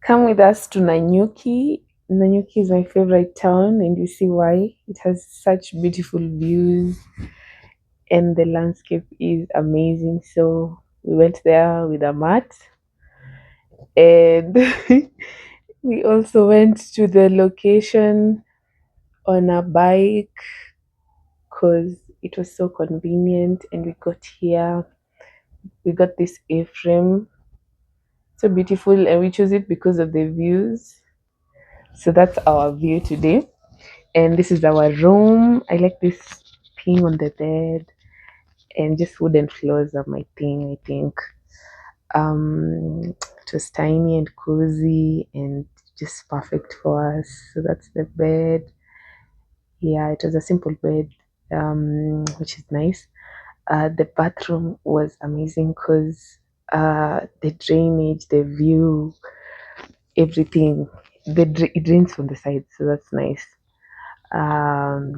Come with us to Nanyuki. Nanyuki is my favorite town, and you see why. It has such beautiful views, and the landscape is amazing. So we went there with a mat, and we also went to the location on a bike because it was so convenient. And we got here, we got this A-frame, so beautiful, and we chose it because of the views. So that's our view today. And this is our room. I like this thing on the bed, and just wooden floors are my thing, I think. It was tiny and cozy and just perfect for us. So that's the bed. Yeah, it was a simple bed, which is nice. The bathroom was amazing because the drainage, the view, everything, it drains from the side, so that's nice.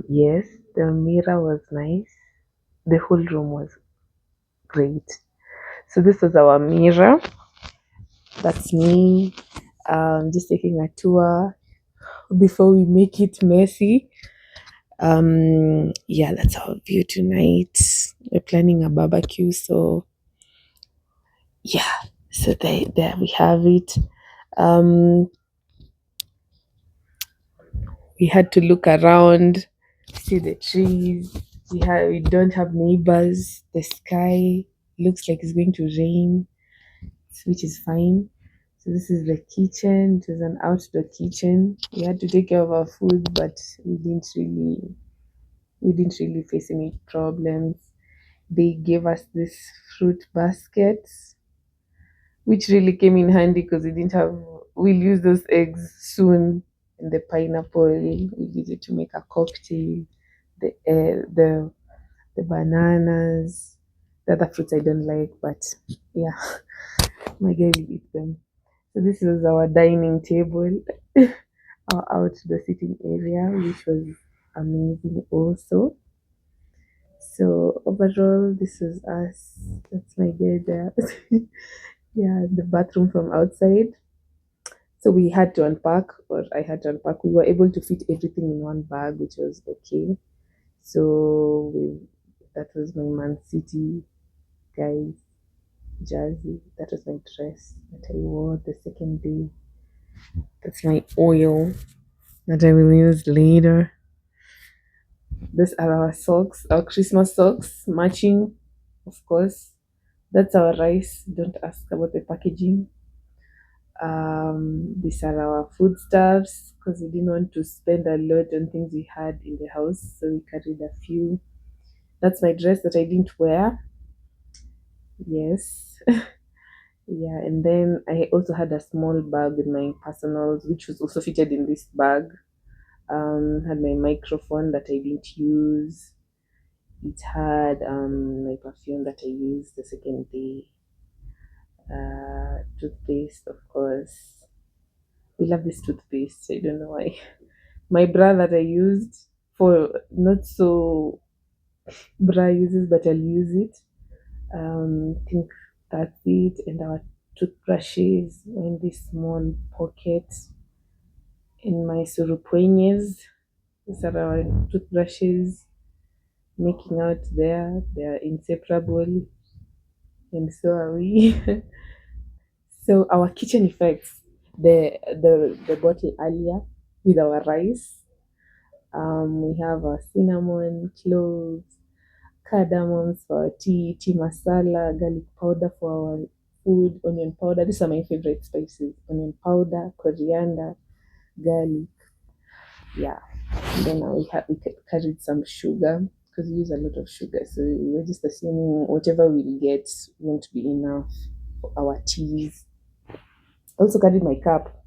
Yes, the mirror was nice. The whole room was great. So this was our mirror. That's me. Just taking a tour before we make it messy. Yeah, that's our view tonight. We're planning a barbecue, so yeah. So there we have it. Um, we had to look around, see the trees. We don't have neighbors. The sky looks like it's going to rain, which is fine. So this is the kitchen. It was an outdoor kitchen. We had to take care of our food, but we didn't really face any problems. They gave us this fruit baskets, which really came in handy because we'll use those eggs soon. And the pineapple, we'll use it to make a cocktail. The bananas, the other fruits I don't like, but yeah, my guy will eat them. So this was our dining table, our outdoor sitting area, which was amazing also. So overall, this was us. That's my bed there. Yeah, the bathroom from outside. So we had to unpack, or I had to unpack. We were able to fit everything in one bag, which was okay. So that was my Man City guys jersey. That was my dress that I wore the second day. That's my oil that I will use later. These are our socks, our Christmas socks, matching, of course. That's our rice. Don't ask about the packaging. These are our foodstuffs because we didn't want to spend a lot on things we had in the house, so we carried a few. That's my dress that I didn't wear. Yes. Yeah, and then I also had a small bag with my personals, which was also fitted in this bag. Had my microphone that I didn't use. It had my perfume that I used the second day. Toothpaste, of course. We love this toothpaste. I don't know why. My bra that I used for not so bra uses, but I'll use it. I think that's it. And our toothbrushes were in this small pocket in my surupwenyes. These are our toothbrushes making out there. They are inseparable, and so are we. So our kitchen effects, the bottle earlier with our rice. We have our cinnamon, cloves, cardamoms for our tea masala, garlic powder for our food, onion powder. These are my favorite spices: onion powder, coriander, garlic. Yeah. And then we carried some sugar because we use a lot of sugar. So we're just assuming whatever we'll get won't be enough for our teas. Also carried my cup.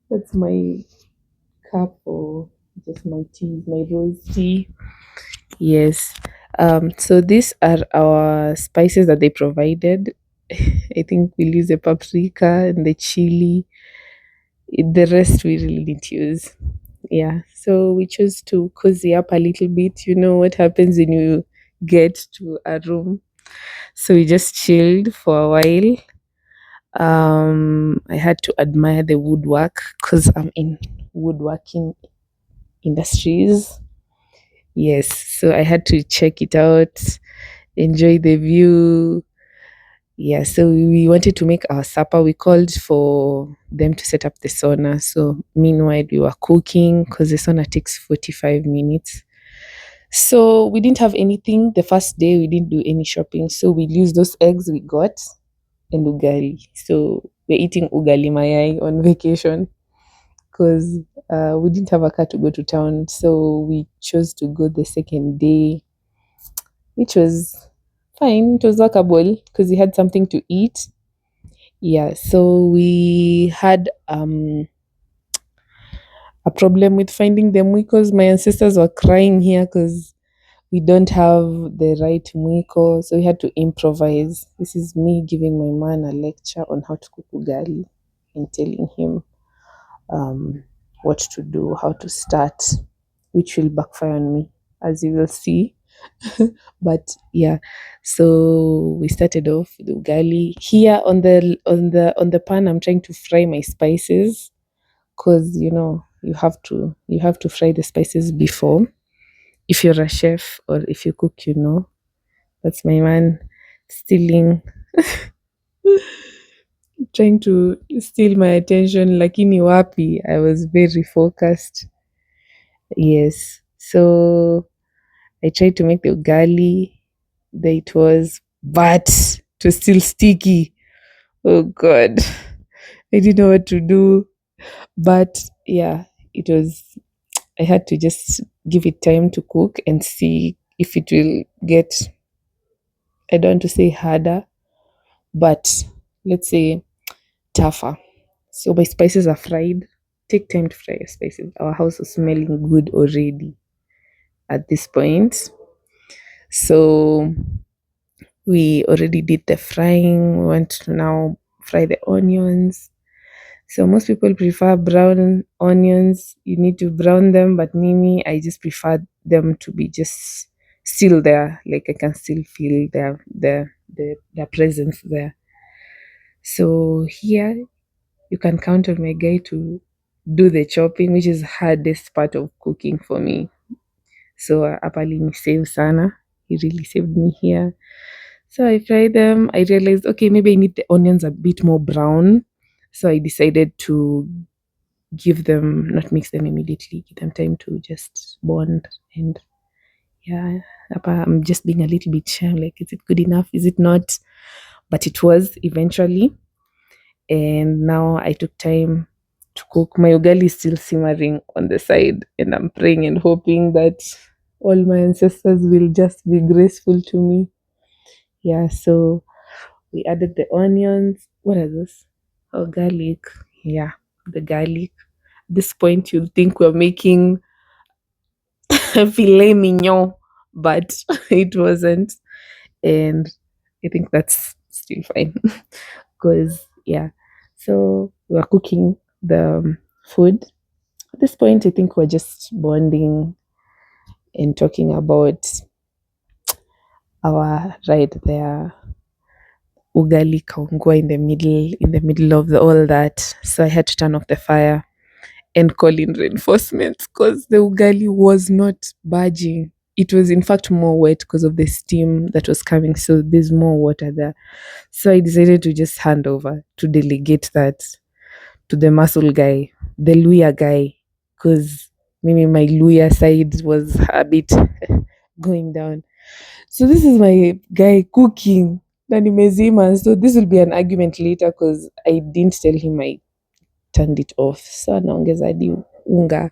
That's my cup for just my tea, my rose tea. Yes. So these are our spices that they provided. I think we'll use the paprika and the chili. The rest we really didn't use. Yeah. So we chose to cozy up a little bit. You know what happens when you get to a room. So we just chilled for a while. I had to admire the woodwork because I'm in woodworking industries. Yes, so I had to check it out, enjoy the view. Yeah, so we wanted to make our supper. We called for them to set up the sauna. So meanwhile, we were cooking because the sauna takes 45 minutes. So we didn't have anything. The first day, we didn't do any shopping. So we used those eggs we got and ugali. So we're eating ugali mayai on vacation because we didn't have a car to go to town. So we chose to go the second day, which was fine. It was workable because we had something to eat. Yeah, so we had a problem with finding them because my ancestors were crying here because we don't have the right mwiko, so we had to improvise. This is me giving my man a lecture on how to cook ugali and telling him um, what to do, how to start, which will backfire on me, as you will see. But yeah, so we started off with ugali. Here on the pan, I'm trying to fry my spices because you have to fry the spices before. If you're a chef or if you cook, that's my man stealing, trying to steal my attention. Lakini wapi, I was very focused. Yes. So I tried to make the ugali. There it was, but it was still sticky. Oh God. I didn't know what to do. But yeah, it was, I had to just give it time to cook and see if it will get, I don't want to say harder, but let's say tougher. So my spices are fried. Take time to fry your spices. Our house was smelling good already at this point. So we already did the frying. We want to now fry the onions. So most people prefer brown onions. You need to brown them, but Mimi, I just prefer them to be just still there. Like I can still feel their presence there. So here you can count on my guy to do the chopping, which is hardest part of cooking for me. So apali ni save sana. He really saved me here. So I fried them. I realized, okay, maybe I need the onions a bit more brown. So I decided to give them, not mix them immediately, give them time to just bond. And yeah, I'm just being a little bit shy. I'm like, is it good enough? Is it not? But it was eventually. And now I took time to cook. My ugali is still simmering on the side, and I'm praying and hoping that all my ancestors will just be graceful to me. Yeah, so we added the onions. What are those? Oh, garlic. Yeah, the garlic. At this point, you'll think we're making filet mignon, but it wasn't. And I think that's still fine because, yeah. So we're cooking the food. At this point, I think we're just bonding and talking about our ride there. Ugali kaungua in the middle of all that. So I had to turn off the fire and call in reinforcements because the ugali was not budging. It was in fact more wet because of the steam that was coming. So there's more water there. So I decided to just hand over to delegate that to the muscle guy, the Luya guy, because maybe my Luya side was a bit going down. So this is my guy cooking. Na nimezima. So this will be an argument later because I didn't tell him I turned it off. So anaongeza hadi unga.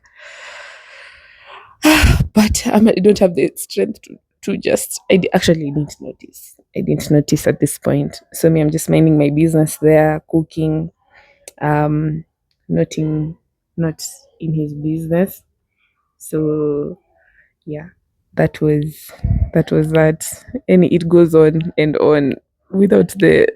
But I don't have the strength to just, actually didn't notice. I didn't notice at this point. So me, I'm just minding my business there, cooking, um, not in, not in his business. So yeah, that was that, and it goes on and on without the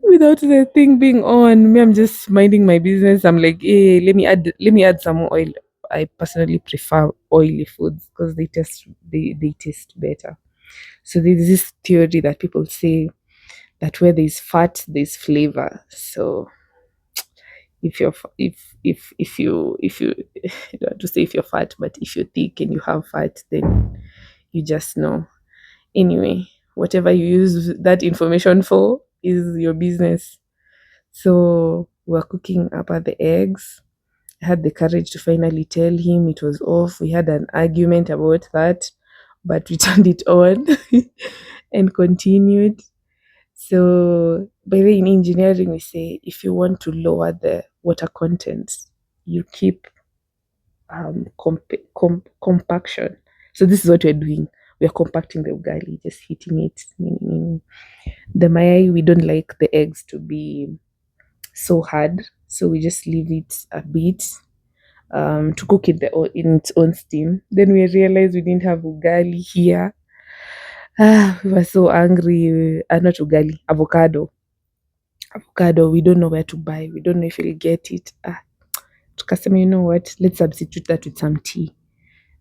without the thing being on. Me, I'm just minding my business. I'm like, hey, let me add some more oil. I personally prefer oily foods because they taste better. So there's this theory that people say that where there's fat, there's flavor. So if you're if you I don't want to say if you're fat, but if you're thick and you have fat, then you just know. Anyway, whatever you use that information for is your business. So we're cooking up at the eggs. I had the courage to finally tell him it was off. We had an argument about that, but we turned it on and continued. So, by the way, in engineering, we say if you want to lower the water content, you keep compaction. So, this is what we're doing. We're compacting the ugali, just heating it. The mayai, we don't like the eggs to be so hard, so we just leave it a bit to cook it in its own steam. Then we realized we didn't have ugali here. We were so angry. Not ugali, avocado. Avocado, we don't know where to buy. We don't know if we'll get it. Tukasema, you know what? Let's substitute that with some tea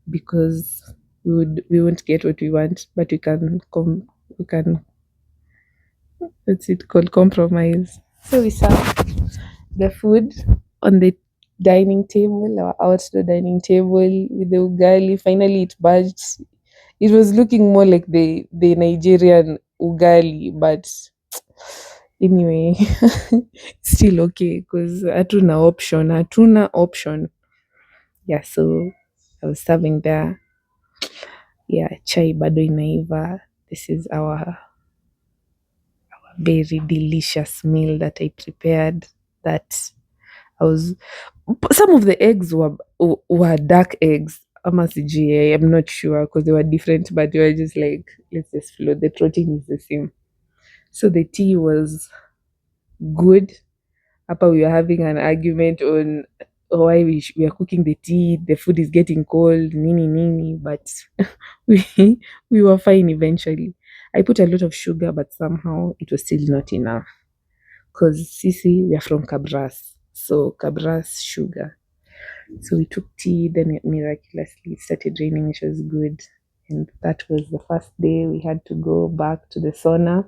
because we won't get what we want, but we can what's it called, compromise. So we served the food on the dining table, our outdoor dining table with the ugali. Finally, it budged. It was looking more like the Nigerian ugali, but anyway, still okay because hatuna option. Yeah, so I was serving there. Yeah, chai bado inaiva. This is our very delicious meal that I prepared. That I was some of the eggs were dark eggs. Ama sijui, I'm not sure because they were different, but they were just like, let's just float. The protein is the same. So the tea was good. Upper we were having an argument on why we are cooking the tea. The food is getting cold, nini nini, but we we were fine eventually. I put a lot of sugar, but somehow it was still not enough. Because Sisi, we are from Cabras, so Cabras sugar. So we took tea, then it miraculously started raining, which was good. And that was the first day we had to go back to the sauna,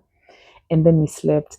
and then we slept.